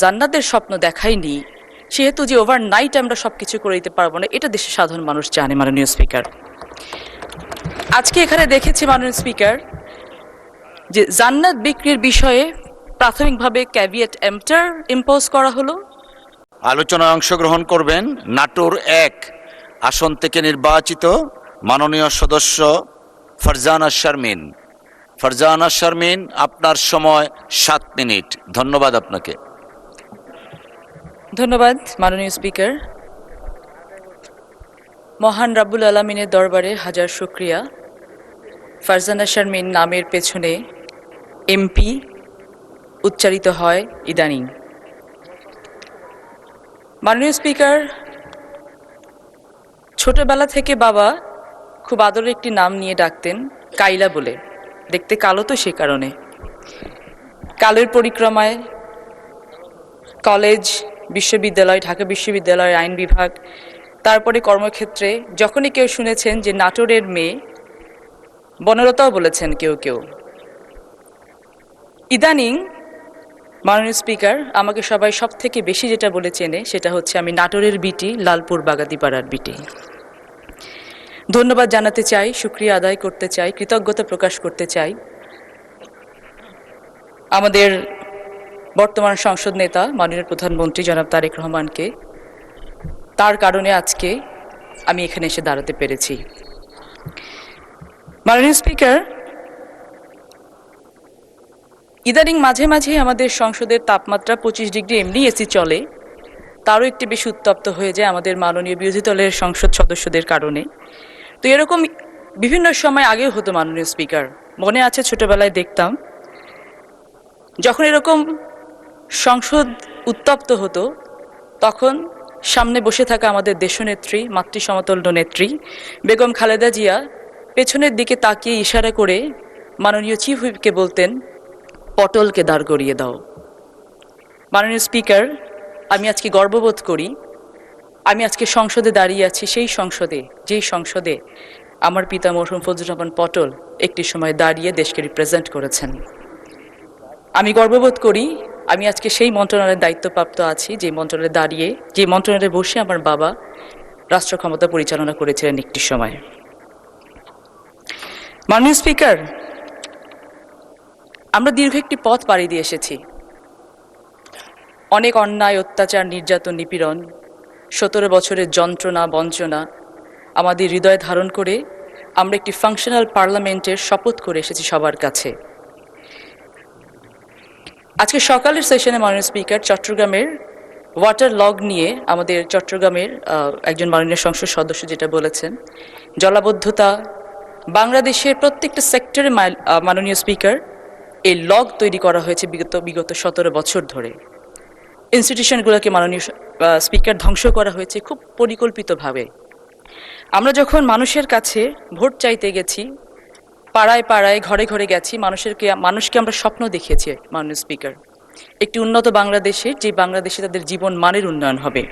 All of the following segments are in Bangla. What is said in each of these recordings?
জান্নাতের স্বপ্ন দেখাইনি, সেহেতু যে ওভারনাইট আমরা সবকিছু করে দিতে পারবো না, এটা দেশের সাধারণ মানুষ জানে। মাননীয় স্পিকার, আজকে এখানে দেখেছি মাননীয় স্পিকার যে জান্নাত বিক্রির বিষয়ে প্রাথমিকভাবে ক্যাভিয়েট এম্পটার ইম্পোজ করা হলো। আলোচনায় অংশগ্রহণ করবেন নাটোর 1 আসন থেকে নির্বাচিত মাননীয় সদস্য ফারজানা শারমিন। ফারজানা শারমিন, আপনার সময় 7 মিনিট। ধন্যবাদ আপনাকে। ধন্যবাদ মাননীয় স্পিকার। মহান রাব্বুল আলামিনের দরবারে হাজার শুকরিয়া। ফারজানা শারমিন নামের পেছনে এমপি উচ্চারিত হয় ইদানিং। মাননীয় স্পিকার, ছোটবেলা থেকে বাবা খুব আদরের একটি নাম নিয়ে ডাকতেন, কাইলা বলে। দেখতে কালো তো সে কারণে। কালের পরিক্রমায় কলেজ, বিশ্ববিদ্যালয়, ঢাকা বিশ্ববিদ্যালয়ের আইন বিভাগ, তারপরে কর্মক্ষেত্রে যখনই কেউ শুনেছেন যে নাটোরের মেয়ে, বনলতাও বলেছেন কেউ কেউ। ইদানিং মাননীয় স্পিকার, আমাকে সবাই সব থেকে বেশি যেটা বলে চেনে সেটা হচ্ছে আমি নাটোরের বিটি, লালপুর বাগাতিপাড়ার বিটি। ধন্যবাদ জানাতে চাই, শুকরিয়া আদায় করতে চাই, কৃতজ্ঞতা প্রকাশ করতে চাই আমাদের বর্তমান সংসদ নেতা মাননীয় প্রধানমন্ত্রী জনাব তারেক রহমানকে। তার কারণে আজকে আমি এখানে এসে দাঁড়াতে পেরেছি। মাননীয় স্পিকার, ইদানিং মাঝে মাঝে আমাদের সংসদের তাপমাত্রা 25 ডিগ্রি এমনি এসি চলে, তারও একটি বেশি উত্তপ্ত হয়ে যায় আমাদের মাননীয় বিরোধী দলের সংসদ সদস্যদের কারণে। তো এরকম বিভিন্ন সময় আগেও হতো মাননীয় স্পিকার। মনে আছে ছোটবেলায় দেখতাম যখন এরকম সংসদ উত্তপ্ত হতো, তখন সামনে বসে থাকা আমাদের দেশনেত্রী, মাতৃ সমতুল্য নেত্রী বেগম খালেদা জিয়া পেছনের দিকে তাকিয়ে ইশারা করে মাননীয় চিফ হুইপকে বলতেন, পটলকে দাঁড় করিয়ে দাও। মাননীয় স্পিকার, আমি আজকে গর্ববোধ করি আমি আজকে সংসদে দাঁড়িয়ে আছি, সেই সংসদে যেই সংসদে আমার পিতা মরহুম ফজলুর রহমান পটল একটি সময় দাঁড়িয়ে দেশকে রিপ্রেজেন্ট করেছেন। আমি গর্ববোধ করি আমি আজকে সেই মন্ত্রণালয়ের দায়িত্বপ্রাপ্ত আছি, যে মন্ত্রণালয়ে দাঁড়িয়ে, যে মন্ত্রণালয়ে বসে আমার বাবা রাষ্ট্র ক্ষমতা পরিচালনা করেছিলেন একটি সময়। মাননীয় স্পিকার, আমরা দীর্ঘ একটি পথ পাড়ি দিয়ে এসেছি। অনেক অন্যায়, অত্যাচার, নির্যাতন, নিপীড়ন, 17 বছরের যন্ত্রণা, বঞ্চনা আমাদের হৃদয়ে ধারণ করে আমরা একটি ফাংশনাল পার্লামেন্টের শপথ করে এসেছি সবার কাছে। আজকে সকালের সেশনে মাননীয় স্পিকার, চট্টগ্রামের ওয়াটার লগ নিয়ে আমাদের চট্টগ্রামের একজন মাননীয় সংসদ সদস্য যেটা বলেছেন, জলাবদ্ধতা বাংলাদেশের প্রত্যেকটা সেক্টরে মাননীয় স্পিকার এই লগ তৈরি করা হয়েছে বিগত 17 বছর ধরে। ইনস্টিটিউশনগুলোকে মাননীয় স্পিকার ধ্বংস করা হয়েছে খুব পরিকল্পিতভাবে। আমরা যখন মানুষের কাছে ভোট চাইতে গেছি, পাড়ায় পাড়ায়, ঘরে ঘরে গেছি, মানুষকে আমরা স্বপ্ন দেখিয়েছি মাননীয় স্পিকার, একটি উন্নত বাংলাদেশের, যে বাংলাদেশে তাদের জীবন মানের উন্নয়ন হবে।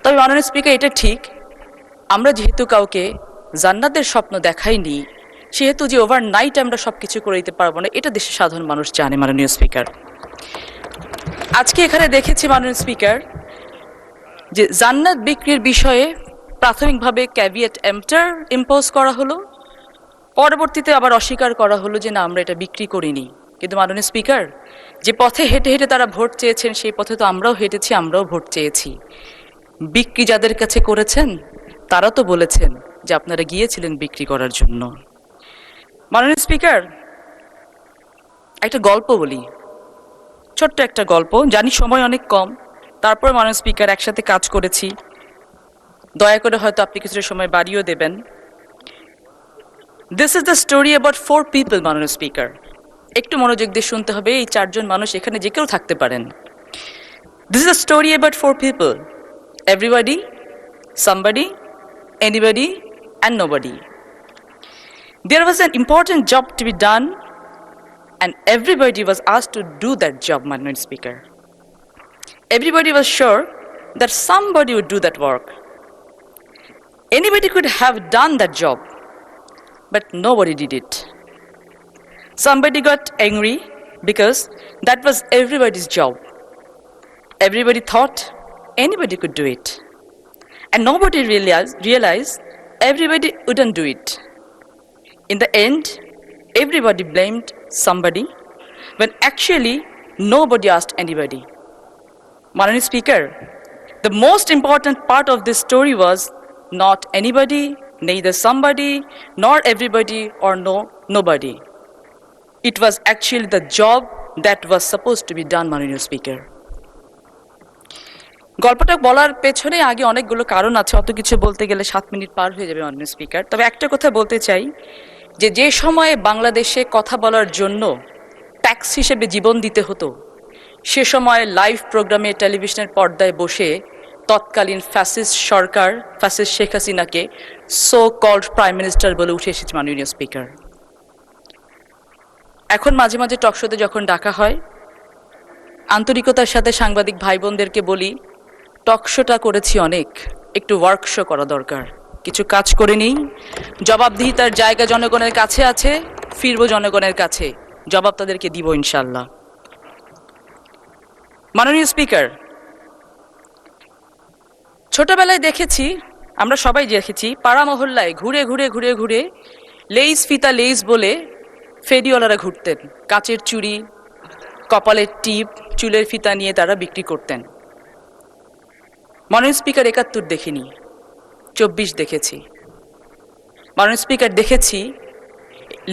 তবে মাননীয় স্পিকার, এটা ঠিক, আমরা যেহেতু কাউকে জান্নাতের স্বপ্ন দেখাইনি, সেহেতু যে ওভারনাইট আমরা সবকিছু করে দিতে পারবো না, এটা দেশের সাধারণ মানুষ জানে। মাননীয় স্পিকার, আজকে এখানে দেখেছি মাননীয় স্পিকার যে জান্নাত বিক্রির বিষয়ে প্রাথমিকভাবে ক্যাভিয়েট এম্পটার ইম্পোজ করা হলো, পরবর্তীতে আবার অস্বীকার করা হলো যে না, আমরা এটা বিক্রি করিনি। কিন্তু মাননীয় স্পিকার, যে পথে হেঁটে হেঁটে তারা ভোট চেয়েছেন, সেই পথে তো আমরাও হেঁটেছি, আমরাও ভোট চেয়েছি। বিক্রি যাদের কাছে করেছেন তারা তো বলেছেন যে আপনারা গিয়েছিলেন বিক্রি করার জন্য। মাননীয় স্পিকার, একটা গল্প বলি, ছোট্ট একটা গল্প, জানি সময় অনেক কম, তারপর মাননীয় স্পিকার একসাথে কাজ করেছি, দয়া করে হয়তো আপনি কিছুটা সময় বাড়িয়েও দেবেন। This is the story about 4 people. মাননীয় স্পিকার, একটু মনোযোগ দিয়ে শুনতে হবে, এই 4 জন মানুষ এখানে যে কেউ থাকতে পারেন। This is the story about 4 people, everybody, somebody, anybody and nobody. There was an important job to be done and everybody was asked to do that job, Honorable Speaker. Everybody was sure that somebody would do that work. Anybody could have done that job, but nobody did it. Somebody got angry because that was everybody's job. Everybody thought anybody could do it. And nobody realized everybody wouldn't do it. In the end, everybody blamed somebody when actually nobody asked anybody. Manani Speaker, the most important part of this story was not anybody, neither somebody, nor everybody, or nobody. It was actually the job that was supposed to be done, Manani Speaker. গল্পটা বলার পেছনে আগে অনেকগুলো কারণ আছে, অত কিছু বলতে গেলে 7 মিনিট পার হয়ে যাবে মাননীয় স্পিকার। তবে একটা কথা বলতে চাই যে সময়ে বাংলাদেশে কথা বলার জন্য ট্যাক্স হিসেবে জীবন দিতে হতো, সে সময় লাইভ প্রোগ্রামে টেলিভিশনের পর্দায় বসে তৎকালীন ফ্যাসিস্ট সরকার, ফ্যাসিস্ট শেখ হাসিনাকে সো কল্ড প্রাইম মিনিস্টার বলে উঠে এসেছে মাননীয় স্পিকার। এখন মাঝে মাঝে টকশোতে যখন ডাকা হয়, আন্তরিকতার সাথে সাংবাদিক ভাই বোনদেরকে বলি, টকশোটা করেছি অনেক, একটু ওয়ার্কশো করা দরকার। কিছু কাজ করে নিই, জবাবদিহিতার জায়গা জনগণের কাছে আছে, ফিরবো জনগণের কাছে, জবাব তাদেরকে দিব ইনশাল্লাহ। মাননীয় স্পিকার, ছোটবেলায় দেখেছি, আমরা সবাই দেখেছি, পাড়া মহল্লায় ঘুরে ঘুরে ঘুরে ঘুরে লেইস ফিতা লেইস বলে ফেরিওয়ালারা ঘুরতেন। কাচের চুড়ি, কপালের টিপ, চুলের ফিতা নিয়ে তারা বিক্রি করতেন। মাননীয় স্পিকার, 71 দেখিনি, 24 দেখেছি। মাননীয় স্পিকার, দেখেছি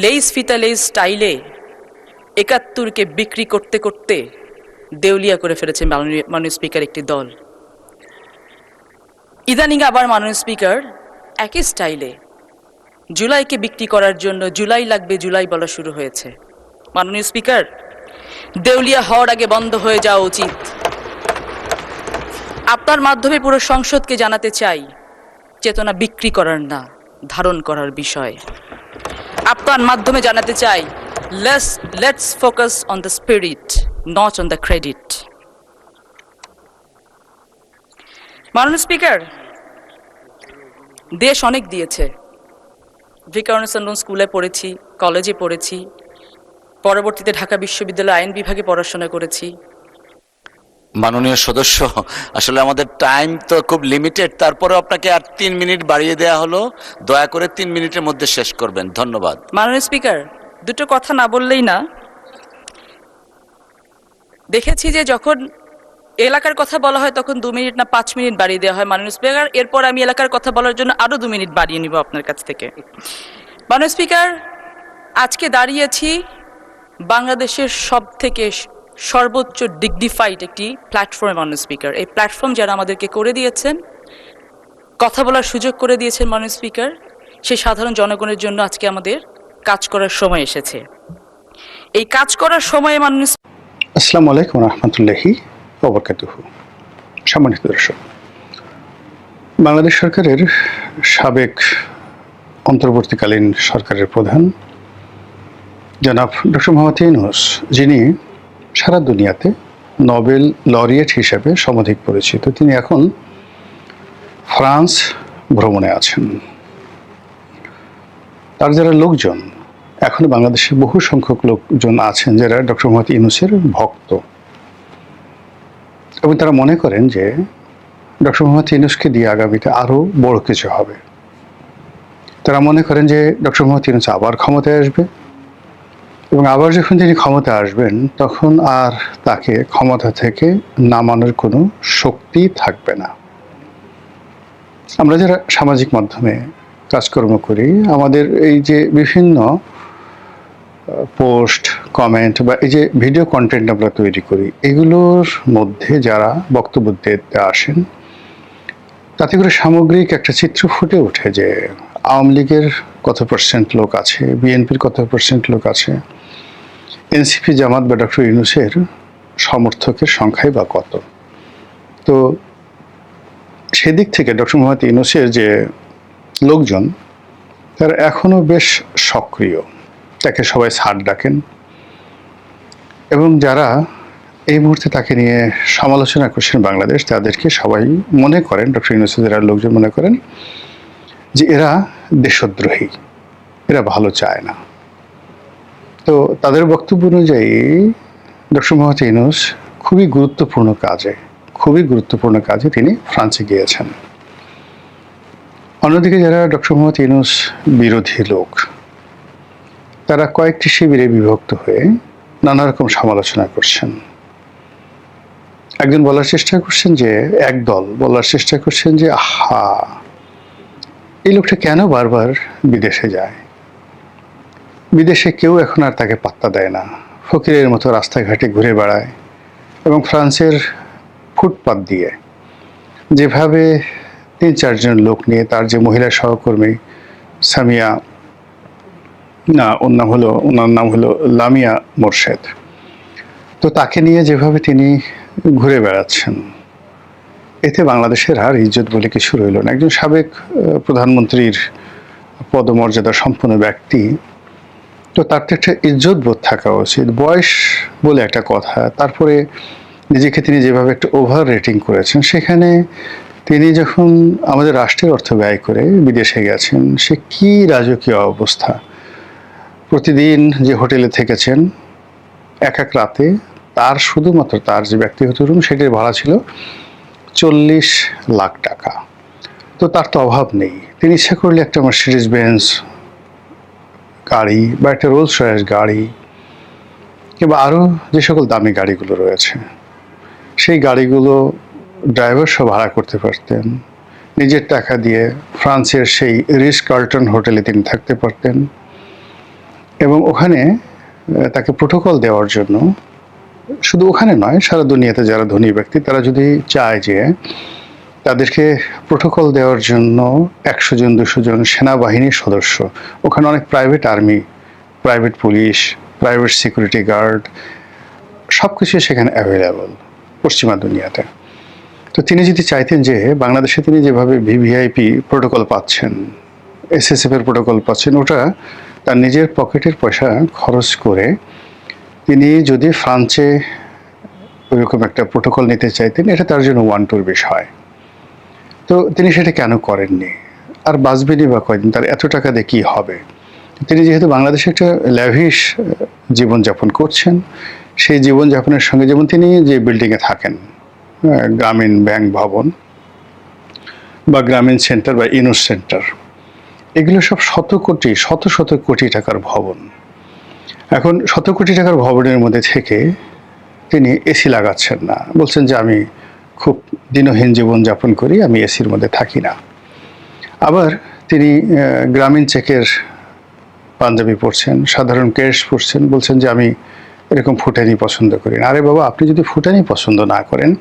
লেইস ফিতা লেইস স্টাইলে 71কে বিক্রি করতে করতে দেউলিয়া করে ফেলেছে মাননীয় স্পিকার একটি দল। ইদানিং আবার মাননীয় স্পিকার একই স্টাইলে জুলাইকে বিক্রি করার জন্য জুলাই লাগবে জুলাই বলা শুরু হয়েছে। মাননীয় স্পিকার, দেউলিয়া হওয়ার আগে বন্ধ হয়ে যাওয়া উচিত। আপনার মাধ্যমে পুরো সংসদকে জানাতে চাই, চেতনা বিক্রি করার না, ধারণ করার বিষয়। আপনার মাধ্যমে জানাতে চাই, let's focus on the spirit, not on the credit. মাননীয় স্পিকার, দেশ অনেক দিয়েছে। ভিকারুননিসা স্কুলে পড়েছি, কলেজে পড়েছি, পরবর্তীতে ঢাকা বিশ্ববিদ্যালয় আইন বিভাগে পড়াশোনা করেছি। মাননীয় সদস্য, আসলে আমাদের টাইম তো খুব লিমিটেড, তারপরে আপনাকে আর 3 মিনিট বাড়িয়ে দেওয়া হলো, দয়া করে 3 মিনিটের মধ্যে শেষ করবেন, ধন্যবাদ। মাননীয় স্পিকার, দুটো কথা না বললেই না। দেখেছি যে যখন এলাকার কথা বলা হয় তখন 2 মিনিট না 5 মিনিট বাড়িয়ে দেওয়া হয় মাননীয় স্পিকার। এরপর আমি এলাকার কথা বলার জন্য আরো 2 মিনিট বাড়িয়ে নিব আপনার কাছ থেকে। মাননীয় স্পিকার, আজকে দাঁড়িয়েছি বাংলাদেশের সবথেকে সর্বোচ্চ ডিগনিফাইড একটি প্ল্যাটফর্মে মাননীয় স্পিকার। এই প্ল্যাটফর্ম যারা আমাদেরকে করে দিয়েছেন, কথা বলার সুযোগ করে দিয়েছেন মাননীয় স্পিকার, সেই সাধারণ জনগণের জন্য আজকে আমাদের কাজ করার সময় এসেছে। এই কাজ করার সময়ে মাননীয় আসসালামু আলাইকুম রহমতুল্লাহি ওয়া বারাকাতুহু। সম্মানিত দর্শক, বাংলাদেশ সরকারের সাবেক অন্তর্বর্তীকালীন সরকারের প্রধান জনাব ডক্টর মোহাম্মদ ইউনূস, যিনি সারা দুনিয়াতে নোবেল লরিয়েট হিসেবে সমধিক পরিচিত, তিনি এখন ফ্রান্স ভ্রমণে আছেন। তার যারা লোকজন, এখন বাংলাদেশে বহু সংখ্যক লোকজন আছেন যারা ডক্টর মোহাম্মদ ইউনূসের ভক্ত, এবং তারা মনে করেন যে ডক্টর মোহাম্মদ ইউনূসকে দিয়ে আগামীতে আরও বড় কিছু হবে। তারা মনে করেন যে ডক্টর মোহাম্মদ ইউনূস আবার ক্ষমতায় আসবে, এবং আবার যখন তিনি ক্ষমতা আসবেন তখন আর তাকে ক্ষমতা থেকে নামানোর কোনো শক্তি থাকবে না। আমরা যারা সামাজিক মাধ্যমে কাজকর্ম করি, আমাদের এই যে বিভিন্ন পোস্ট, কমেন্ট বা এই যে ভিডিও কন্টেন্ট আমরা তৈরি করি, এগুলোর মধ্যে যারা বক্তব্য দিতে আসেন, তাতে করে সামগ্রিক একটা চিত্র ফুটে ওঠে যে আওয়ামী লীগের কত পার্সেন্ট লোক আছে, বিএনপির কত পার্সেন্ট লোক আছে, এনসিপি জামাত বা ডক্টর ইউনূসের সমর্থকের সংখ্যাই বা কত। তো সেদিক থেকে ডক্টর মোহাম্মদ ইউনূসের যে লোকজন, তারা এখনও বেশ সক্রিয়, তাকে সবাই স্যার ডাকেন, এবং যারা এই মুহূর্তে তাকে নিয়ে সমালোচনা করছেন বাংলাদেশ, তাদেরকে সবাই মনে করেন, ডক্টর ইউনূসের যারা লোকজন মনে করেন যে এরা দেশদ্রোহী, এরা ভালো চায় না। তো তাদের বক্তব্য অনুযায়ী ডক্টর মোহাম্মদ ইউনূস খুবই গুরুত্বপূর্ণ কাজে খুবই গুরুত্বপূর্ণ কাজে তিনি ফ্রান্সে গিয়েছেন। অন্যদিকে যারা ডক্টর মোহাম্মদ ইউনূস বিরোধী লোক, তারা কয়েকটি শিবিরে বিভক্ত হয়ে নানা রকম সমালোচনা করছেন। একজন বলার চেষ্টা করছেন যে, একদল বলার চেষ্টা করছেন যে আহা, এই লোকটা কেন বারবার বিদেশে যায়, বিদেশে কেউ এখন আর তাকে পাত্তা দেয় না, ফকিরের মতো রাস্তাঘাটে ঘুরে বেড়ায় এবং ফ্রান্সের ফুটপাত দিয়ে যেভাবে 3-4 জন লোক নিয়ে তার যে মহিলা সহকর্মী সামিয়া, না ওনার নাম হলো লামিয়া মোরশেদ, তো তাকে নিয়ে যেভাবে তিনি ঘুরে বেড়াচ্ছেন, এতে বাংলাদেশের আর ইজ্জত বলে কিছু রইল না। একজন সাবেক প্রধানমন্ত্রীর পদমর্যাদা সম্পন্ন ব্যক্তি, তো তার তো একটা ইজ্জত বোধ থাকা উচিত, বয়স বলে একটা কথা। তারপরে নিজেকে তিনি যেভাবে একটা ওভার রেটিং করেছেন, সেখানে তিনি যখন আমাদের রাষ্ট্রের অর্থ ব্যয় করে বিদেশে গেছেন, সে কি রাজকীয় অবস্থা। প্রতিদিন যে হোটেলে থেকেছেন এক এক রাতে, তার শুধুমাত্র তার যে ব্যক্তিগত রুম, সেটির ভাড়া ছিল 40 লাখ টাকা। তো তার তো অভাব নেই, তিনি ইচ্ছা করলে একটা মার্সিডিজ বেঞ্জ গাড়ি বা একটা রোলস রয়েস গাড়ি কিংবা আরও যে সকল দামি গাড়িগুলো রয়েছে, সেই গাড়িগুলো ড্রাইভার সহ ভাড়া করতে পারতেন। নিজের টাকা দিয়ে ফ্রান্সের সেই রিস কার্লটন হোটেলে তিনি থাকতে পারতেন এবং ওখানে তাকে প্রোটোকল দেওয়ার জন্য, শুধু ওখানে নয়, সারা দুনিয়াতে যারা ধনী ব্যক্তি তারা যদি চায় যে তাদেরকে প্রোটোকল দেওয়ার জন্য 100 জন 200 জন সেনাবাহিনীর সদস্য, ওখানে অনেক private army, private police, private security guard, সব কিছু সেখানে অ্যাভেলেবল পশ্চিমা দুনিয়াতে। তো তিনি যদি চাইতেন যে বাংলাদেশে তিনি যেভাবে ভিভিআইপি প্রোটোকল পাচ্ছেন, এসএসএফ এর প্রোটোকল পাচ্ছেন, ওটা তার নিজের পকেটের পয়সা খরচ করে তিনি যদি ফ্রান্সে ওইরকম একটা প্রোটোকল নিতে চাইতেন, এটা তার জন্য ওয়ান্টুর বিষয়। তো তিনি সেটা কেন করেননি? আর বাঁচবেনই বা কয়দিন, তার এত টাকা দিয়ে কী হবে? তিনি যেহেতু বাংলাদেশে একটা ল্যাভিশ জীবনযাপন করছেন, সেই জীবনযাপনের সঙ্গে, যেমন তিনি যে বিল্ডিংয়ে থাকেন, গ্রামীণ ব্যাংক ভবন বা গ্রামীণ সেন্টার বা ইউনুস সেন্টার, এগুলো সব শত কোটি টাকার ভবন। এখন 100 কোটি টাকার ভবনের মধ্যে থেকে তিনি এসি লাগাচ্ছেন না, বলছেন যে আমি খুব দিনহীন জীবনযাপন করি, আমি এসির মধ্যে থাকি না। আবার তিনি গ্রামীণ চেকের পাঞ্জাবি পরছেন, সাধারণ কেশ পরছেন, বলছেন যে আমি এরকম ফুটানি পছন্দ করি না। আরে বাবা, আপনি যদি ফুটানি পছন্দ না করেন,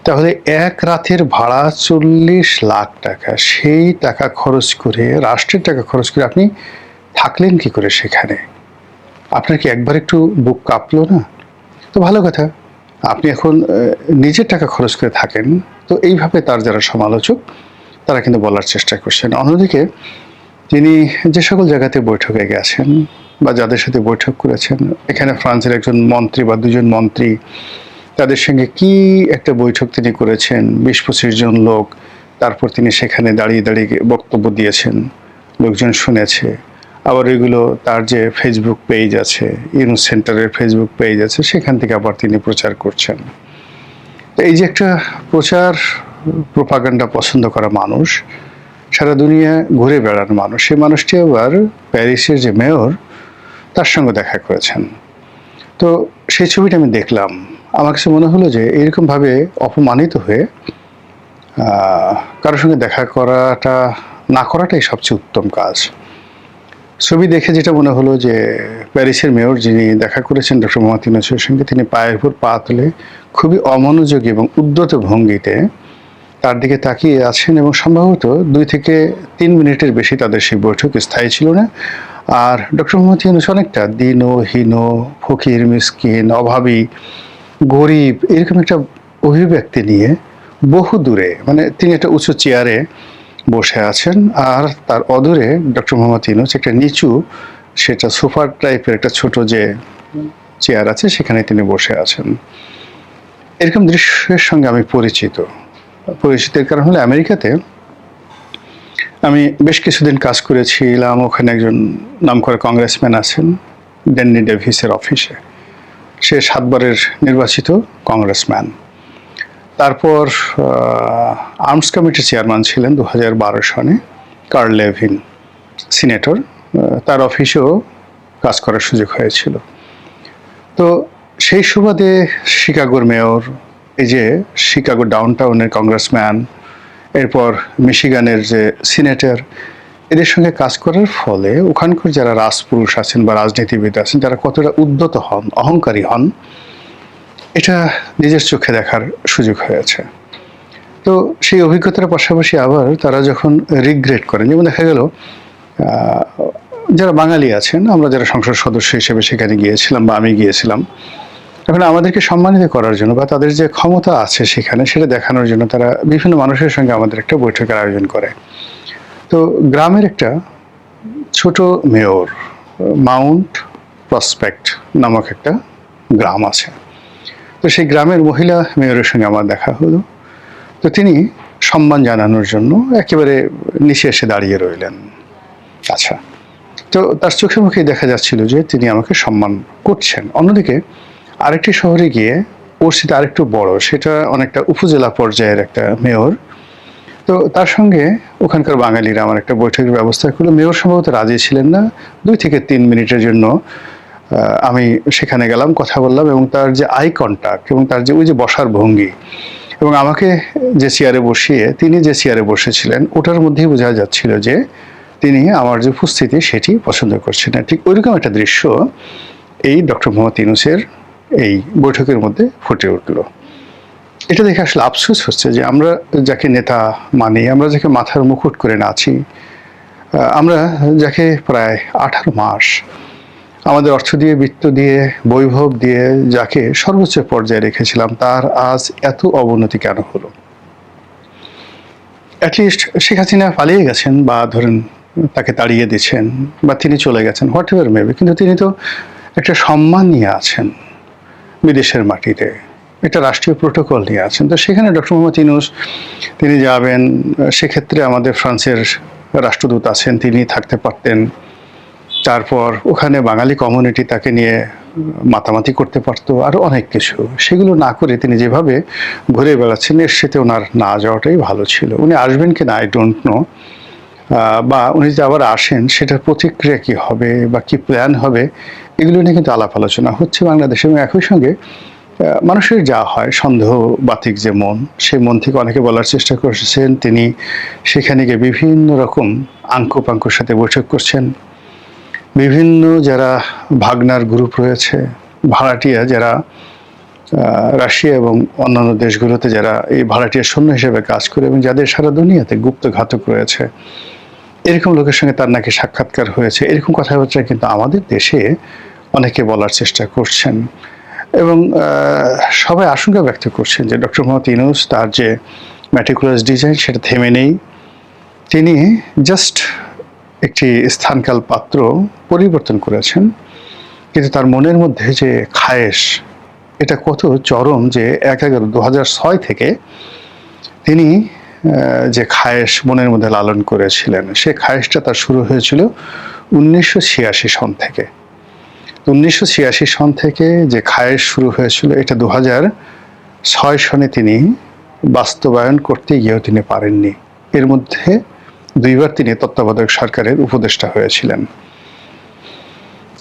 তাহলে এক রাতের ভাড়া 40 লাখ টাকা, সেই টাকা খরচ করে, রাষ্ট্রের টাকা খরচ করে আপনি থাকলেন কি করে সেখানে? আপনার কি একবার একটু বুক কাঁপলো না? তো ভালো কথা, আপনি এখন নিজের টাকা খরচ করে থাকেন। তো এইভাবে তার যারা সমালোচক, তারা কিন্তু বলার চেষ্টা করছেন। অন্যদিকে তিনি যে সকল জায়গাতে বৈঠকে গেছেন বা যাদের সাথে বৈঠক করেছেন, এখানে ফ্রান্সের একজন মন্ত্রী বা 2 জন মন্ত্রী, তাদের সঙ্গে কি একটা বৈঠক তিনি করেছেন, 20-25 জন লোক, তারপর তিনি সেখানে দাঁড়িয়ে বক্তব্য দিয়েছেন, লোকজন শুনেছে। আবার এগুলো তার যে ফেসবুক পেজ আছে, ইউনুস সেন্টারের ফেসবুক পেজ আছে, সেখান থেকে আবার তিনি প্রচার করছেন। তো এই যে একটা প্রচার প্রোপাগান্ডা পছন্দ করা মানুষ, সারা দুনিয়া ঘুরে বেড়ানো মানুষ, সেই মানুষটি আবার প্যারিসের যে মেয়র, তার সঙ্গে দেখা করেছেন। তো সেই ছবিটা আমি দেখলাম, আমার কাছে মনে হলো যে এরকমভাবে অপমানিত হয়ে কারোর সঙ্গে দেখা না করাটাই সবচেয়ে উত্তম কাজ। ছবি দেখে যেটা মনে হলো যে প্যারিসের মেয়র যিনি দেখা করেছেন ডক্টর মোহাম্মদ ইউনূসের সঙ্গে, তিনি পায়ের উপর পা তুলে খুবই অমনোযোগী এবং উদ্যত ভঙ্গিতে তার দিকে তাকিয়ে আছেন এবং সম্ভবত 2 থেকে 3 মিনিটের বেশি তাদের সেই বৈঠক স্থায়ী ছিল না। আর ডক্টর মোহাম্মদ ইউনূস অনেকটা দীনহীন, ফকির, মিসকিন, অভাবী, গরিব, এরকম একটা অভিব্যক্তি নিয়ে বহু দূরে, মানে তিনি একটা উঁচু চেয়ারে বসে আছেন, আর তার অদূরে ডক্টর মোহাম্মদ ইউনূস একটা নিচু, সেটা সোফা টাইপের একটা ছোট যে চেয়ার আছে, সেখানে তিনি বসে আছেন। এরকম দৃশ্যের সঙ্গে আমি পরিচিতের কারণ হলো আমেরিকাতে আমি বেশ কিছুদিন কাজ করেছিলাম। ওখানে একজন নামকরা কংগ্রেসম্যান আছেন, ড্যানি ডেভিসের অফিসে। সে 7 বারের নির্বাচিত কংগ্রেসম্যান। তারপর আর্মস কমিটির চেয়ারম্যান ছিলেন 2012 সনে কার্ল লেভিন, সিনেটর। তার অফিসেও কাজ করার সুযোগ হয়েছিল। তো সেই সুবাদে শিকাগোর মেয়র, এই যে শিকাগো ডাউনটাউনের কংগ্রেসম্যান, এরপর মিশিগানের যে সিনেটর, এদের সঙ্গে কাজ করার ফলে ওখানকার যারা রাজপুরুষ আছেন বা রাজনীতিবিদ আছেন, যারা কতটা উদ্যত হন, অহংকারী হন, এটা নিজের চোখে দেখার সুযোগ হয়েছে। তো সেই অভিজ্ঞতার পাশাপাশি আবার তারা যখন রিগ্রেট করেন, যেমন দেখা গেল যারা বাঙালি আছেন, আমরা যারা সংসদ সদস্য হিসেবে সেখানে গিয়েছিলাম বা আমি গিয়েছিলাম, এখন আমাদেরকে সম্মানিত করার জন্য বা তাদের যে ক্ষমতা আছে সেখানে সেটা দেখানোর জন্য তারা বিভিন্ন মানুষের সঙ্গে আমাদের একটা বৈঠকের আয়োজন করে। তো গ্রামের একটা ছোট মেয়র, মাউন্ট প্রসপেক্ট নামক একটা গ্রাম আছে। তো সেই গ্রামের মহিলা মেয়রের সঙ্গে আমার দেখা হলো। তো তিনি সম্মান জানানোর জন্য একেবারে নিচে এসে দাঁড়িয়ে রইলেন। আচ্ছা, তো তার চোখে মুখে দেখা যাচ্ছিল যে তিনি আমাকে সম্মান করছেন। অন্যদিকে আরেকটি শহরে গিয়ে ওর সাথে আরেকটু বড়, সেটা অনেকটা উপজেলা পর্যায়ের একটা মেয়র। তো তার সঙ্গে ওখানকার বাঙালিরা আমার একটা বৈঠকের ব্যবস্থা করলো। মেয়র সম্ভবত রাজি ছিলেন না। 2 থেকে 3 মিনিটের জন্য আমি সেখানে গেলাম, কথা বললাম, এবং তার যে আই কন্ট্যাক্ট এবং তার যে ওই যে বসার ভঙ্গি এবং আমাকে যে চেয়ারে বসিয়ে তিনি যে চেয়ারে বসেছিলেন, ওটার মধ্যেই বোঝা যাচ্ছিল যে তিনি আমার যে উপস্থিতি সেটি পছন্দ করছেন না। ঠিক ওইরকম একটা দৃশ্য এই ডক্টর মোহাম্মদ ইউনূসের এই বৈঠকের মধ্যে ফুটে উঠল। এটা দেখে আসলে আফসোস হচ্ছে যে আমরা যাকে নেতা মানি, আমরা যাকে মাথার মুকুট করে নাচি, আমরা যাকে প্রায় 18 মাস আমাদের অর্থ দিয়ে, বৃত্ত দিয়ে, বৈভব দিয়ে যাকে সর্বোচ্চ পর্যায়ে রেখেছিলাম, তার আজ এত অবনতি কেন হলো? অ্যাটলিস্ট শেখ হাসিনা পালিয়ে গেছেন বা ধরেন তাকে তাড়িয়ে দিচ্ছেন বা তিনি চলে গেছেন, হোয়াট এভার মেবি, কিন্তু তিনি তো একটা সম্মান নিয়ে আছেন বিদেশের মাটিতে, একটা রাষ্ট্রীয় প্রোটোকল নিয়ে আছেন। তো সেখানে ডক্টর মোহাম্মদ ইউনূস তিনি যাবেন, সেক্ষেত্রে আমাদের ফ্রান্সের রাষ্ট্রদূত আছেন, তিনি থাকতে পারতেন। তারপর ওখানে বাঙালি কমিউনিটি তাকে নিয়ে মাতামাতি করতে পারতো, আরও অনেক কিছু। সেগুলো না করে তিনি যেভাবে ঘুরে বেড়াচ্ছেন, এর সাথে ওনার না যাওয়াটাই ভালো ছিল। উনি আসবেন কিনা আই ডোন্ট নো, বা উনি যদি আবার আসেন সেটার প্রতিক্রিয়া কী হবে বা কী প্ল্যান হবে, এগুলো নিয়ে কিন্তু আলাপ আলোচনা হচ্ছে বাংলাদেশে। এবং একই সঙ্গে মানুষের যা হয় সন্দেহবাতিক যে মন, সেই মন থেকে অনেকে বলার চেষ্টা করছেন তিনি সেখানে গিয়ে বিভিন্ন রকম আঙ্কুপাঙ্কুর সাথে বৈঠক করছেন। বিভিন্ন যারা ভাগনার গ্রুপ রয়েছে, ভাড়াটিয়া যারা রাশিয়া এবং অন্যান্য দেশগুলোতে যারা এই ভাড়াটিয়া সৈন্য হিসেবে কাজ করে এবং যাদের সারা দুনিয়াতে গুপ্ত ঘাতক রয়েছে, এরকম লোকের সঙ্গে তার নাকি সাক্ষাৎকার হয়েছে, এরকম কথাবার্তা কিন্তু আমাদের দেশে অনেকে বলার চেষ্টা করছেন। এবং সবাই আশঙ্কা ব্যক্ত করছেন যে ডক্টর মোহাম্মদ ইউনূস তার যে ম্যাটিকুলাস ডিজাইন সেটা থেমে নেই, তিনি জাস্ট একটি স্থানকাল পাত্র পরিবর্তন করেছেন, কিন্তু তার মনের মধ্যে যে খায়েশ, এটা কত চরম যে 1/11/2006 থেকে তিনি যে খায়েশ মনের মধ্যে লালন করেছিলেন, সে খায়েশটা তার শুরু হয়েছিল 1986 সন থেকে। 1986 সন থেকে যে খায়েশ শুরু হয়েছিল, এটা 2006 সনে তিনি বাস্তবায়ন করতে গিয়েও তিনি পারেননি। এর মধ্যে 2বার তিনি তত্ত্বাবধায়ক সরকারের উপদেষ্টা হয়েছিলেন।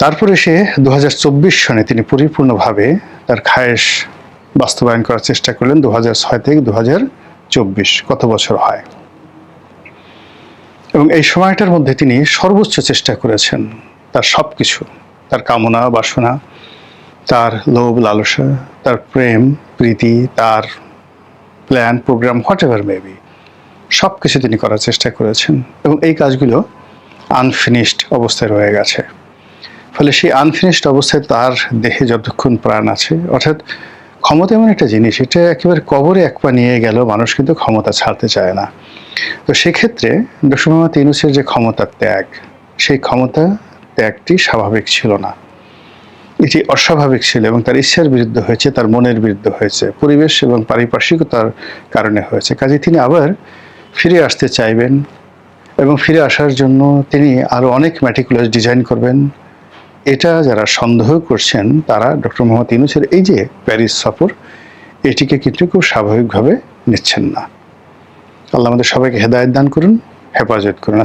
তারপরে সে 2024 সনে তিনি পরিপূর্ণভাবে তার খায়েশ বাস্তবায়ন করার চেষ্টা করলেন। 2006 থেকে 2024 কত বছর হয়, এবং এই সময়টার মধ্যে তিনি সর্বোচ্চ চেষ্টা করেছেন তার সব কিছু, তার কামনা বাসনা, তার লোভ লালসা, তার প্রেম প্রীতি, তার plan programme, whatever maybe, সব কিছু তিনি করার চেষ্টা করেছেন। এবং এই কাজগুলো আনফিনিশড অবস্থায় রয়ে গেছে। ফলে সেই আনফিনিশড অবস্থায় তার দেহে যতক্ষণ প্রাণ আছে, অর্থাৎ ক্ষমতা এমন একটা জিনিস, এটা একেবারে কবরে এক পা নিয়ে গেল, মানুষ কিন্তু ক্ষমতা ছাড়তে চায় না। তো সেক্ষেত্রে ডক্টর মোহাম্মদ ইউনূসের যে ক্ষমতার ত্যাগ, সেই ক্ষমতা ত্যাগটি স্বাভাবিক ছিল না, এটি অস্বাভাবিক ছিল এবং তার ইচ্ছার বিরুদ্ধে হয়েছে, তার মনের বিরুদ্ধে হয়েছে, পরিবেশ এবং পারিপার্শ্বিকতার কারণে হয়েছে। কাজে তিনি আবার ফিরে আসতে চাইবেন এবং ফিরে আসার জন্য তিনি আরও অনেক ম্যাটিকুলাস ডিজাইন করবেন। এটা যারা সন্দেহ করছেন তারা ডক্টর মোহাম্মদ ইউনূসের এই যে প্যারিস সফর, এটিকে কিন্তু খুব স্বাভাবিকভাবে নিচ্ছেন না। আল্লাহ আমাদের সবাইকে হেদায়েত দান করুন, হেফাজত করুন।